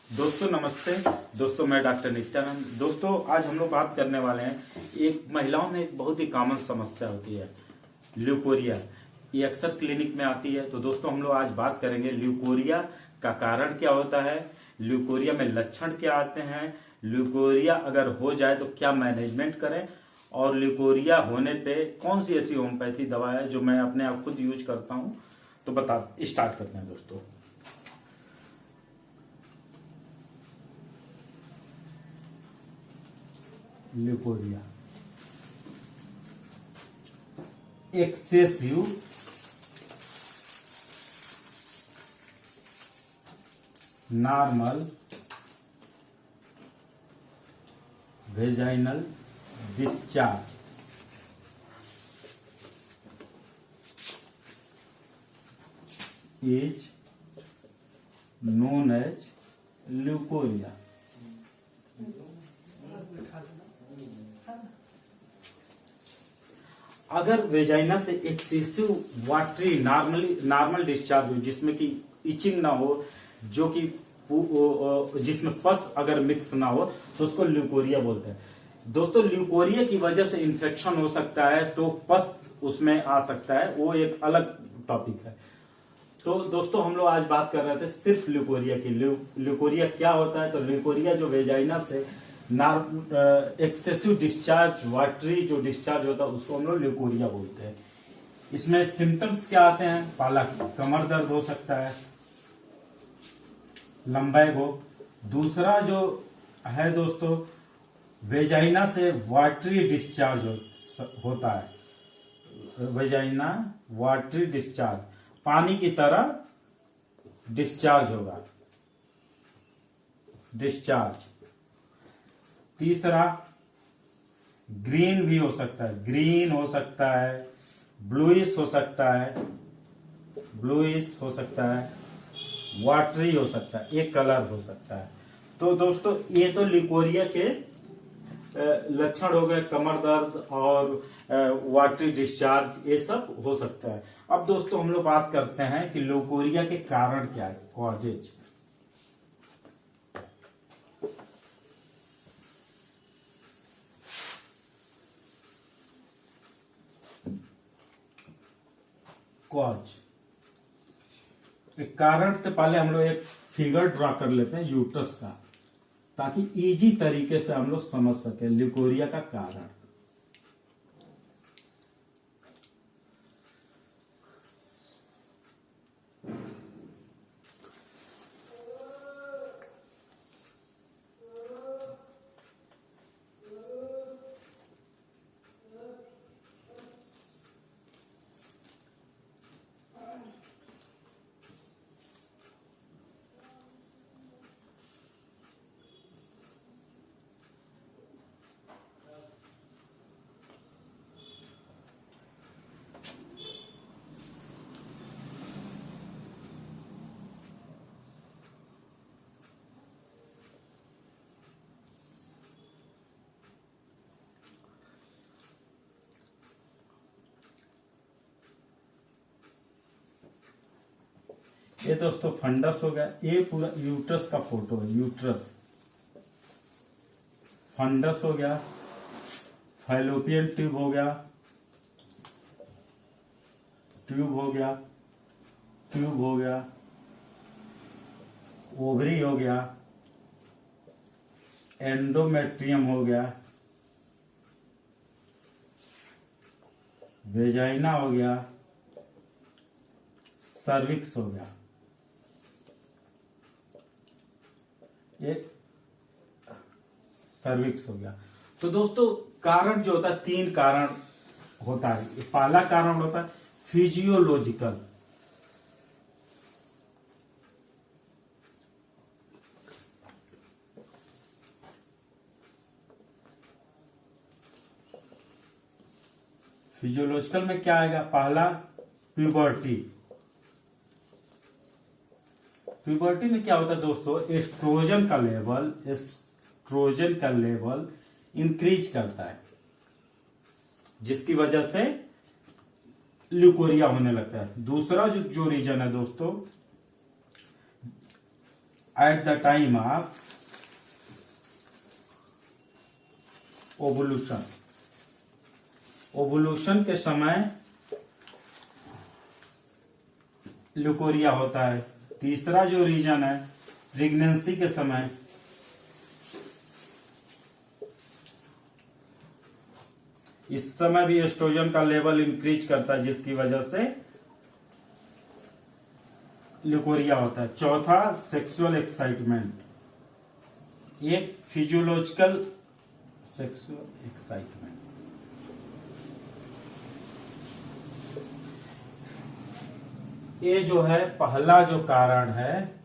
दोस्तों नमस्ते। दोस्तों मैं डॉक्टर नित्यानंद। दोस्तों आज हम लोग बात करने वाले हैं, एक महिलाओं में एक बहुत ही कॉमन समस्या होती है ल्यूकोरिया। ये अक्सर क्लिनिक में आती है। तो दोस्तों हम लोग आज बात करेंगे ल्यूकोरिया का कारण क्या होता है, ल्यूकोरिया में लक्षण क्या आते हैं, ल्यूकोरिया अगर हो जाए तो क्या मैनेजमेंट करें, और ल्यूकोरिया होने पे कौन सी ऐसी होम्योपैथी दवा है जो मैं अपने आप खुद यूज करता हूं। तो स्टार्ट करते हैं दोस्तों। Leucorrhoea excessive normal vaginal discharge is known as leucorrhoea. अगर वेजाइना से एक्सेसिव वाटरी नॉर्मल डिस्चार्ज हो, जिसमें कि इचिंग ना हो, जो कि जिसमें पस अगर मिक्स ना हो, तो उसको ल्यूकोरिया बोलते हैं। दोस्तों ल्यूकोरिया की वजह से इन्फेक्शन हो सकता है, तो पस उसमें आ सकता है, वो एक अलग टॉपिक है। तो दोस्तों हम लोग आज बात कर रहे थे सिर्फ ल्यूकोरिया की। ल्यूकोरिया क्या होता है? तो ल्यूकोरिया जो वेजाइना से एक्सेसिव डिस्चार्ज, वाटरी जो डिस्चार्ज होता है, उसको हम लोग ल्यूकोरिया बोलते हैं। इसमें सिम्टम्स क्या आते हैं? पहला कमर दर्द हो सकता है, लंबाई हो। दूसरा जो है दोस्तों, वेजाइना से वाटरी डिस्चार्ज होता है। वेजाइना वाटरी डिस्चार्ज, पानी की तरह डिस्चार्ज होगा, डिस्चार्ज। तीसरा ग्रीन भी हो सकता है, ग्रीन हो सकता है, ब्लूइश हो सकता है, ब्लूइश हो सकता है, वाटरी हो सकता है, एक कलर हो सकता है। तो दोस्तों ये तो ल्यूकोरिया के लक्षण हो गए, कमर दर्द और वाटरी डिस्चार्ज, ये सब हो सकता है। अब दोस्तों हम लोग बात करते हैं कि ल्यूकोरिया के कारण क्या है, कॉजेज। कॉज, एक कारण से पहले हम लोग एक फिगर ड्रा कर लेते हैं यूट्रस का, ताकि इजी तरीके से हम लोग समझ सके ल्यूकोरिया का कारण। ये दोस्तों फंडस हो गया। ये पूरा यूट्रस का फोटो है, यूट्रस, फंडस हो गया, फैलोपियन ट्यूब हो गया, ट्यूब हो गया, ट्यूब हो गया, ओवरी हो गया, एंडोमेट्रियम हो गया, वेजाइना हो गया, सर्विक्स हो गया। ये सर्विक्स हो गया। तो दोस्तों कारण जो होता है, तीन कारण होता है। पहला कारण होता है फिजियोलॉजिकल, फिजियोलॉजिकल में क्या आएगा? पहला प्यूबर्टी। प्यूबर्टी में क्या होता है दोस्तों? एस्ट्रोजन का लेवल इंक्रीज करता है, जिसकी वजह से ल्यूकोरिया होने लगता है। दूसरा जो रीजन है दोस्तों, at the time of ovulation, ovulation के समय ल्यूकोरिया होता है। तीसरा जो रीजन है प्रेगनेंसी के समय, इस समय भी एस्ट्रोजन का लेवल इंक्रीज करता है जिसकी वजह से ल्यूकोरिया होता है। चौथा सेक्सुअल एक्साइटमेंट, ये फिजियोलॉजिकल सेक्सुअल एक्साइटमेंट, ये जो है पहला जो कारण है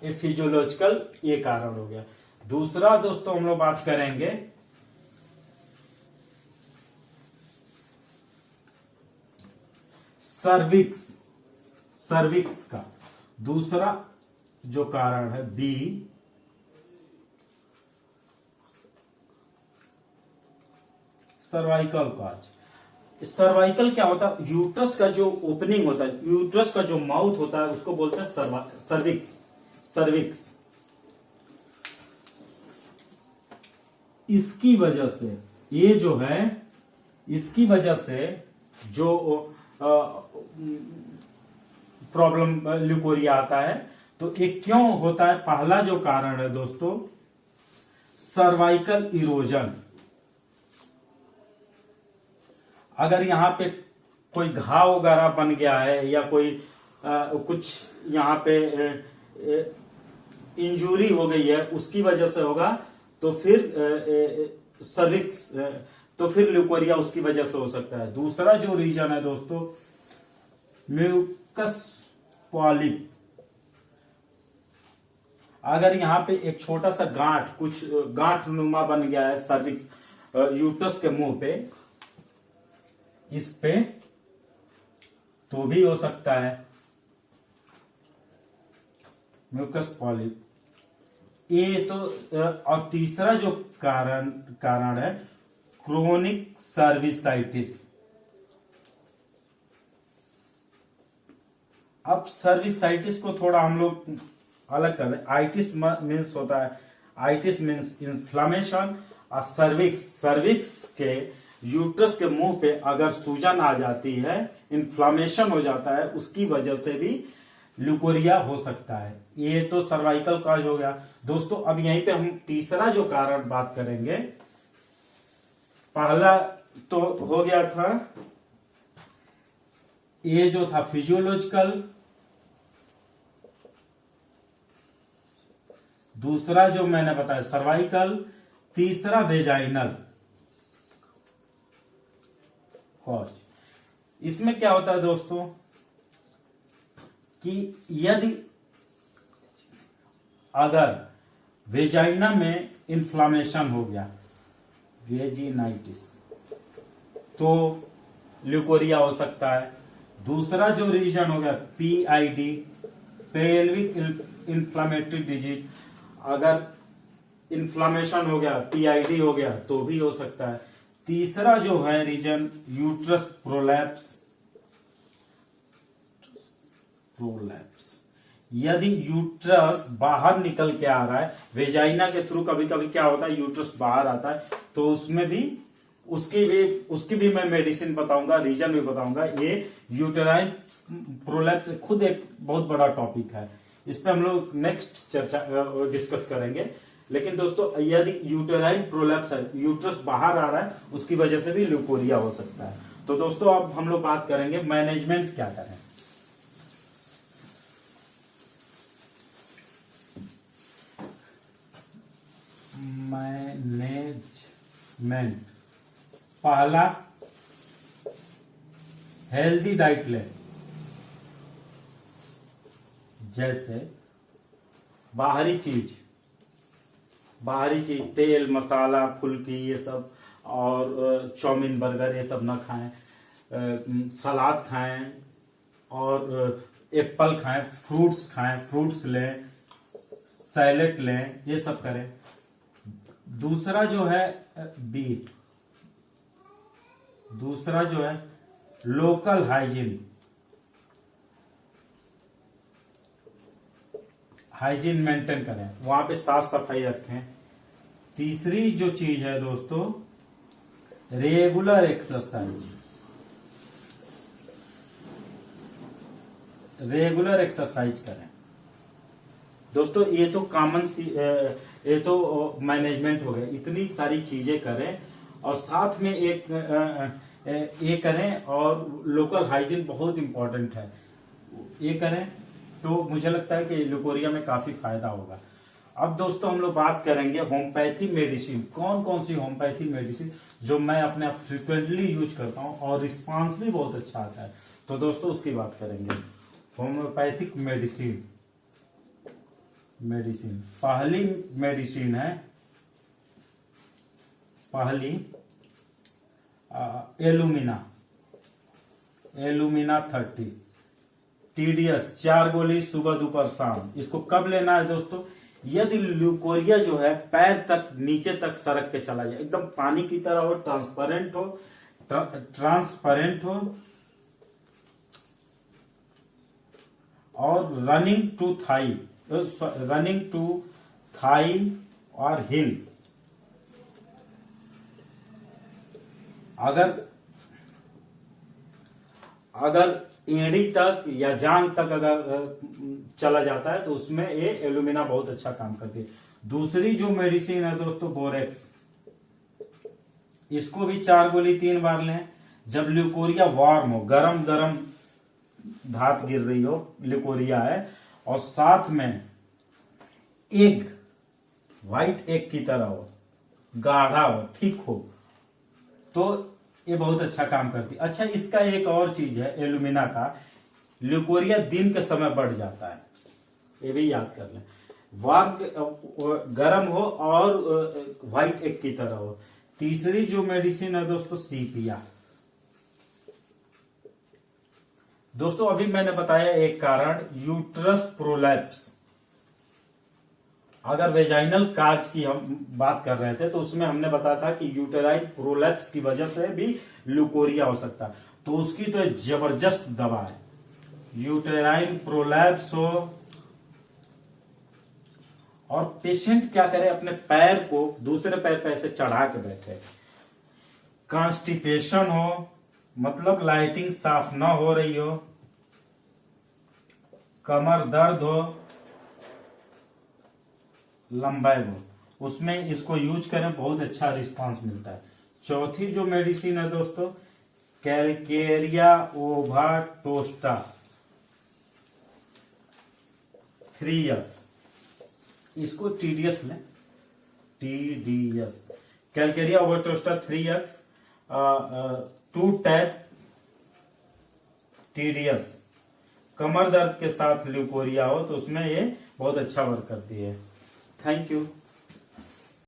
ये फिजियोलॉजिकल ये कारण हो गया। दूसरा दोस्तों हम लोग बात करेंगे सर्विक्स, सर्विक्स का दूसरा जो कारण है बी, सर्वाइकल काज। सर्वाइकल क्या होता है? यूट्रस का जो ओपनिंग होता है, यूट्रस का जो माउथ होता है उसको बोलते हैं सर्विक्स, सर्विक्स। इसकी वजह से ये जो है, इसकी वजह से जो प्रॉब्लम ल्यूकोरिया आता है। तो ये क्यों होता है? पहला जो कारण है दोस्तों सर्वाइकल इरोजन। अगर यहां पे कोई घाव वगैरह बन गया है या कोई कुछ यहां पे इंजरी हो गई है उसकी वजह से होगा, तो फिर सर्विक्स, तो फिर ल्यूकोरिया उसकी वजह से हो सकता है। दूसरा जो रीजन है दोस्तों म्यूकस पॉलिप। अगर यहां पे एक छोटा सा गांठ, कुछ गांठ नुमा बन गया है सर्विक्स यूट्रस के मुंह पे, इस पे, तो भी हो सकता है म्यूकस पॉलिप। ये तो और तीसरा जो कारण है क्रोनिक सर्विसाइटिस। अब सर्विसाइटिस को थोड़ा हम लोग अलग कर दें। आइटिस मीन्स होता है, आइटिस मीन्स इन्फ्लामेशन, और सर्विक्स, सर्विक्स के यूट्रस के मुंह पे अगर सूजन आ जाती है, इन्फ्लामेशन हो जाता है, उसकी वजह से भी ल्यूकोरिया हो सकता है। ये तो सर्वाइकल काज हो गया दोस्तों। अब यहीं पे हम तीसरा जो कारण बात करेंगे। पहला तो हो गया था, ये जो था फिजियोलॉजिकल, दूसरा जो मैंने बताया सर्वाइकल, तीसरा वेजाइनल कॉज। इसमें क्या होता है दोस्तों कि यदि अगर वेजाइना में इन्फ्लामेशन हो गया, वेजिनाइटिस, तो ल्यूकोरिया हो सकता है। दूसरा जो रीजन हो गया पीआईडी, पेल्विक इंफ्लामेटरी डिजीज, अगर इन्फ्लामेशन हो गया, पीआईडी हो गया, तो भी हो सकता है। तीसरा जो है रीजन यूट्रस प्रोलैप्स, प्रोलैप्स, यदि यूट्रस बाहर निकल के आ रहा है, वेजाइना के थ्रू कभी कभी क्या होता है यूट्रस बाहर आता है, तो उसमें भी उसकी भी मैं मेडिसिन बताऊंगा, रीजन भी बताऊंगा। ये यूटेराइन प्रोलैप्स खुद एक बहुत बड़ा टॉपिक है, इस पे हम लोग नेक्स्ट चर्चा डिस्कस करेंगे। लेकिन दोस्तों यदि यूटेराइन प्रोलैप्स है, यूट्रस बाहर आ रहा है, उसकी वजह से भी ल्यूकोरिया हो सकता है। तो दोस्तों अब हम लोग बात करेंगे मैनेजमेंट क्या करें। मैनेजमेंट, पहला हेल्दी डाइट ले, जैसे बाहरी चीज, तेल मसाला फुल्की ये सब, और चाउमीन बर्गर ये सब ना खाएं, सलाद खाएं, और एप्पल खाएं, फ्रूट्स लें, सैलेड लें, ये सब करें। दूसरा जो है बीट, दूसरा जो है लोकल हाइजीन, हाइजीन मेंटेन करें, वहां पे साफ सफाई रखें। तीसरी जो चीज है दोस्तों, रेगुलर एक्सरसाइज। रेगुलर एक्सरसाइज करें दोस्तों। ये तो कॉमन सी ये तो मैनेजमेंट हो गया। इतनी सारी चीजें करें और साथ में एक ये करें, और लोकल हाइजीन बहुत इंपॉर्टेंट है, ये करें तो मुझे लगता है कि ल्यूकोरिया में काफी फायदा होगा। अब दोस्तों हम लोग बात करेंगे होम्योपैथी मेडिसिन। कौन कौन सी होम्योपैथी मेडिसिन जो मैं अपने फ्रिक्वेंटली यूज करता हूं और रिस्पांस भी बहुत अच्छा आता है, तो दोस्तों उसकी बात करेंगे। होम्योपैथिक मेडिसिन पहली मेडिसिन है, पहली एलुमिना 30 TDS 4 गोली सुबह दोपहर शाम। इसको कब लेना है दोस्तों? यदि ल्यूकोरिया जो है पैर तक नीचे तक सरक के चला जाए, एकदम पानी की तरह हो, ट्रांसपेरेंट हो और रनिंग टू थाई और हिल। अगर एड़ी तक या जांग तक अगर चला जाता है तो उसमें ये एलुमिना बहुत अच्छा काम करती है। दूसरी जो मेडिसिन है दोस्तों बोरेक्स, इसको भी 4 गोली 3 बार लें। जब ल्यूकोरिया वार्म हो, गरम गरम धात गिर रही हो, ल्यूकोरिया है, और साथ में एग, व्हाइट एग की तरह हो, गाढ़ा हो, थिक हो, तो ये बहुत अच्छा काम करती है। अच्छा, इसका एक और चीज है एलुमिना का, ल्यूकोरिया दिन के समय बढ़ जाता है, ये भी याद कर लें। वार्म गरम हो और व्हाइट एग की तरह हो। तीसरी जो मेडिसिन है दोस्तों सीपिया। दोस्तों अभी मैंने बताया एक कारण, यूट्रस प्रोलैप्स। अगर वेजाइनल काज की हम बात कर रहे थे तो उसमें हमने बताया था कि यूटेराइन प्रोलैप्स की वजह से भी ल्यूकोरिया हो सकता है, तो उसकी तो जबरदस्त दवा है। यूटेराइन प्रोलैप्स हो और पेशेंट क्या करे, अपने पैर को दूसरे पैर पे ऐसे चढ़ा के बैठे। कॉन्स्टिपेशन हो, मतलब लाइटिंग साफ ना हो रही हो, कमर दर्द हो, लंबाई हो, उसमें इसको यूज करें, बहुत अच्छा रिस्पांस मिलता है। चौथी जो मेडिसिन है दोस्तों कैलकेरिया ओवाटोस्टा 3X, इसको TDS लें, TDS कैलकेरिया ओवाटोस्टा 3X 2 टैप TDS। कमर दर्द के साथ ल्यूकोरिया हो तो उसमें ये बहुत अच्छा वर्क करती है। Thank you.